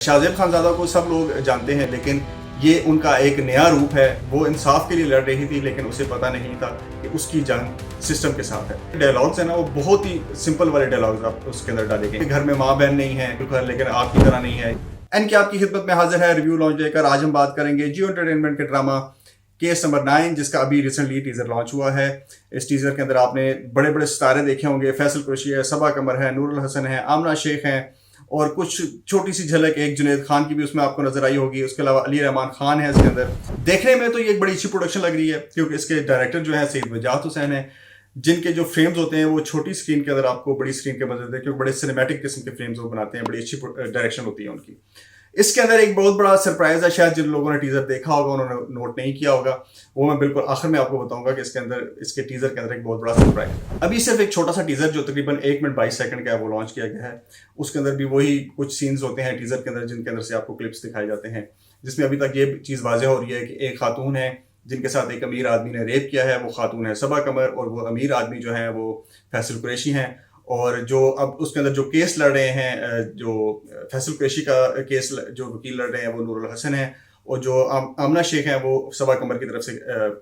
शाहज़ेब खानज़ादा को सब लोग जानते हैं, लेकिन ये उनका एक नया रूप है। वो इंसाफ के लिए लड़ रही थी, लेकिन उसे पता नहीं था कि उसकी जंग सिस्टम के साथ है। डायलॉग्स है ना, वो बहुत ही सिंपल वाले डायलॉग्स आप उसके अंदर डाले गए। घर में माँ बहन नहीं है, लेकिन आपकी तरह नहीं है। एन की आपकी खिदमत में हाजिर है रिव्यू लॉन्च लेकर। आज हम बात करेंगे जियो एंटरटेनमेंट के ड्रामा केस नंबर 9, जिसका अभी रिसेंटली टीजर लॉन्च हुआ है। इस टीजर के अंदर आपने बड़े बड़े सितारे देखे होंगे। फैसल कुरैशी है, सबा कमर है, नूरुल हसन है, आमना शेख हैं, और कुछ छोटी सी झलक एक जुनैद खान की भी उसमें आपको नजर आई होगी। उसके अलावा अली रहमान खान है इसके अंदर। देखने में तो ये एक बड़ी अच्छी प्रोडक्शन लग रही है, क्योंकि इसके डायरेक्टर जो है सईद वजाहत हुसैन है, जिनके जो फ्रेम्स होते हैं वो छोटी स्क्रीन के अंदर आपको बड़ी स्क्रीन के मदद है, क्योंकि बड़े सिनेमैटिक किस्म के फ्रेम्स वो बनाते हैं। बड़ी अच्छी डायरेक्शन होती है उनकी। इसके अंदर एक बहुत बड़ा सरप्राइज है, शायद जिन लोगों ने टीजर देखा होगा उन्होंने नोट नहीं किया होगा, वो मैं बिल्कुल आखिर में आपको बताऊंगा कि इसके अंदर, इसके टीजर के अंदर एक बहुत बड़ा सरप्राइज है। अभी सिर्फ एक छोटा सा टीजर जो तकरीबन 1 मिनट 22 सेकंड का है वो लॉन्च किया गया है। उसके अंदर भी वही कुछ सीन्स होते हैं टीजर के अंदर, जिनके अंदर से आपको क्लिप्स दिखाए जाते हैं, जिसमें अभी तक ये चीज वाज़ेह हो रही है कि एक खातून है जिनके साथ एक अमीर आदमी ने रेप किया है। वो खातून है सबा कमर, और वो अमीर आदमी जो है वो फैसल कुरैशी हैं। और जो अब उसके अंदर जो केस लड़ रहे हैं, जो फैसल कुरैशी का केस जो वकील लड़ रहे हैं वो नूरुल हसन है, और जो आमना शेख हैं वो सबा कमर की तरफ से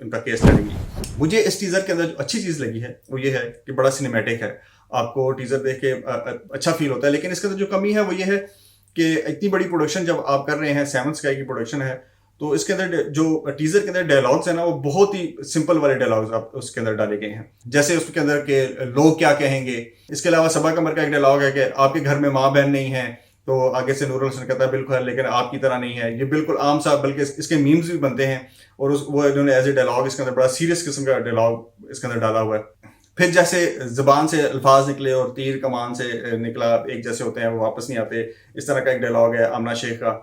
इनका केस लड़ेंगी। मुझे इस टीज़र के अंदर जो अच्छी चीज़ लगी है वो ये है कि बड़ा सिनेमैटिक है। आपको टीज़र देख के अच्छा फील होता है। लेकिन इसके अंदर जो कमी है वो ये है कि इतनी बड़ी प्रोडक्शन जब आप कर रहे हैं, 7 स्काई की प्रोडक्शन है, तो इसके अंदर जो टीजर के अंदर डायलॉग्स है ना, वो बहुत ही सिंपल वाले डायलॉग्स आप उसके अंदर डाले गए हैं। जैसे उसके अंदर के लोग क्या कहेंगे। इसके अलावा सबा कमर का एक डायलॉग है कि आपके घर में माँ बहन नहीं है, तो आगे से नूरुल हसन कहता है बिल्कुल, लेकिन आपकी तरह नहीं है। ये बिल्कुल आम सा, बल्कि इसके मीम्स भी बनते हैं, और वो इन्होंने एज ए डायलॉग इसके अंदर बड़ा सीरियस किस्म का डायलॉग इसके अंदर डाला हुआ है। फिर जैसे जबान से अल्फाज निकले और तीर कमान से निकला एक जैसे होते हैं, वो वापस नहीं आते, इस तरह का एक डायलॉग है आमना शेख का।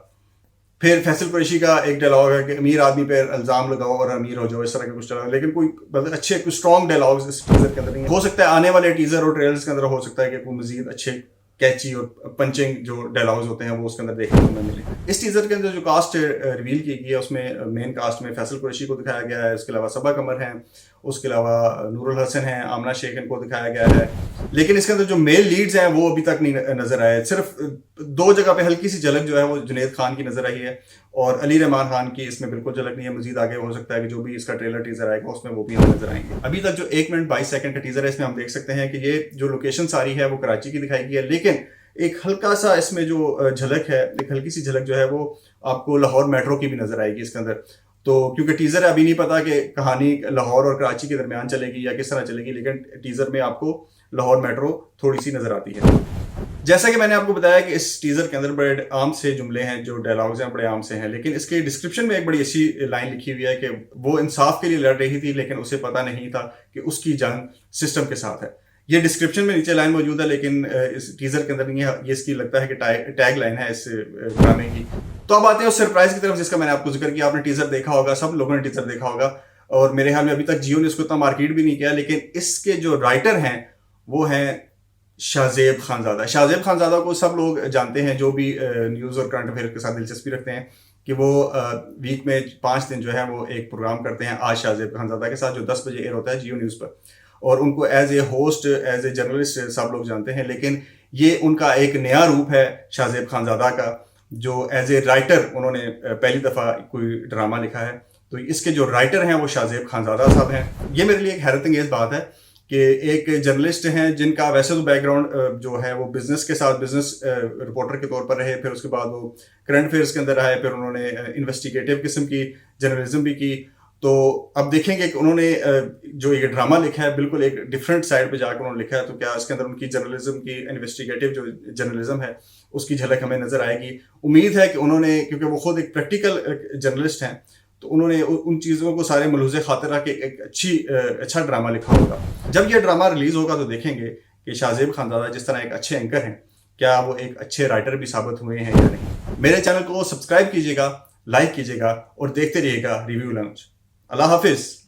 फिर फैसल कुरैशी का एक डायलॉग है कि अमीर आदमी पे इल्जाम लगाओ और अमीर हो जाओ, इस तरह के कुछ डायलॉग। लेकिन कोई मतलब अच्छे कुछ स्ट्रॉन्ग डायलॉग्स इस टीजर के अंदर नहीं है। हो सकता है आने वाले टीजर और ट्रेलर्स के अंदर हो सकता है कि कोई मजीद अच्छे कैची और पंचिंग जो डायलॉग्स होते हैं वो उसके अंदर देखने को मिले। इस टीजर के अंदर जो कास्ट रिवील की गई है, उसमें मेन कास्ट में फैसल कुरैशी को दिखाया गया है। उसके अलावा सबा कमर हैं, उसके अलावा नूरुल हसन हैं, आमना शेख को दिखाया गया है। लेकिन इसके अंदर जो मेल लीड्स हैं वो अभी तक नहीं नजर आए। सिर्फ 2 जगह पे हल्की सी झलक जो है वो जुनैद खान की नजर आई है, और अली रहमान खान की इसमें बिल्कुल झलक नहीं है। मजीद आगे हो सकता है कि जो भी इसका ट्रेलर टीजर आएगा उसमें वो भी नजर आएंगे। अभी तक जो 1 मिनट 22 सेकंड का टीजर है, इसमें हम देख सकते हैं कि ये जो लोकेशन सारी है वो कराची की दिखाई गई है। लेकिन एक हल्का सा इसमें जो झलक है, एक हल्की सी झलक जो है वो आपको लाहौर मेट्रो की भी नजर आएगी इसके अंदर। तो क्योंकि टीजर है, अभी नहीं पता कि कहानी लाहौर और कराची के दरमियान चलेगी या किस तरह चलेगी, लेकिन टीजर में आपको लाहौर मेट्रो थोड़ी सी नजर आती है। जैसा कि मैंने आपको बताया कि इस टीजर के अंदर बड़े आम से जुमले हैं, जो डायलॉग्स हैं बड़े आम से हैं, लेकिन इसके डिस्क्रिप्शन में एक बड़ी अच्छी लाइन लिखी हुई है कि वो इंसाफ के लिए लड़ रही थी, लेकिन उसे पता नहीं था कि उसकी जंग सिस्टम के साथ है। ये डिस्क्रिप्शन में नीचे लाइन मौजूद है, लेकिन इस टीजर के अंदर नहीं है। ये इसकी लगता है कि टैग लाइन है इस ड्रामे की। तो अब आते हैं उस सरप्राइज की तरफ, जिसका मैंने आपको जिक्र किया। आपने टीजर देखा होगा, सब लोगों ने टीजर देखा होगा, और मेरे ख्याल में अभी तक जियो ने इसको इतना मार्केट भी नहीं किया। लेकिन इसके जो राइटर हैं वो हैं शाहज़ेब खानज़ादा। शाहज़ेब खानज़ादा को सब लोग जानते हैं, जो भी न्यूज़ और करंट अफेयर के साथ दिलचस्पी रखते हैं, कि वो वीक में 5 दिन जो है वो एक प्रोग्राम करते हैं आज शाहज़ेब खानज़ादा के साथ, जो 10 बजे एयर होता है जियो न्यूज़ पर। और उनको as a host, as a journalist सब लोग जानते हैं। लेकिन ये उनका एक नया रूप है शाहज़ेब खानज़ादा का, जो एज ए राइटर उन्होंने पहली दफ़ा कोई ड्रामा लिखा है। तो इसके जो राइटर हैं वो शाहज़ेब खानज़ादा साहब हैं। ये मेरे लिए एक हैरत अंगेज़ बात है कि एक जर्नलिस्ट हैं जिनका वैसे तो बैकग्राउंड जो है वो बिजनेस के साथ, बिजनेस रिपोर्टर के तौर पर रहे, फिर उसके बाद वो करंट अफेयर्स के अंदर आए, फिर उन्होंने इन्वेस्टिगेटिव किस्म की जर्नलिज्म भी की। तो अब देखेंगे कि उन्होंने जो ये ड्रामा लिखा है बिल्कुल एक डिफरेंट साइड पे जाकर उन्होंने लिखा है, तो क्या इसके अंदर उनकी जर्नलिज्म की, इन्वेस्टिगेटिव जो जर्नलिज्म है उसकी झलक हमें नजर आएगी। उम्मीद है कि उन्होंने, क्योंकि वो खुद एक प्रैक्टिकल जर्नलिस्ट हैं, तो उन्होंने उन चीज़ों को सारे मलूज़े खातिर रख के एक अच्छा ड्रामा लिखा होगा। जब ये ड्रामा रिलीज़ होगा तो देखेंगे कि शाहज़ेब खानज़ादा जिस तरह एक अच्छे एंकर हैं, क्या वो एक अच्छे राइटर भी साबित हुए हैं या नहीं। मेरे चैनल को सब्सक्राइब कीजिएगा, लाइक कीजिएगा, और देखते रहिएगा रिव्यू लॉन्च। अल्लाह हाफिज़।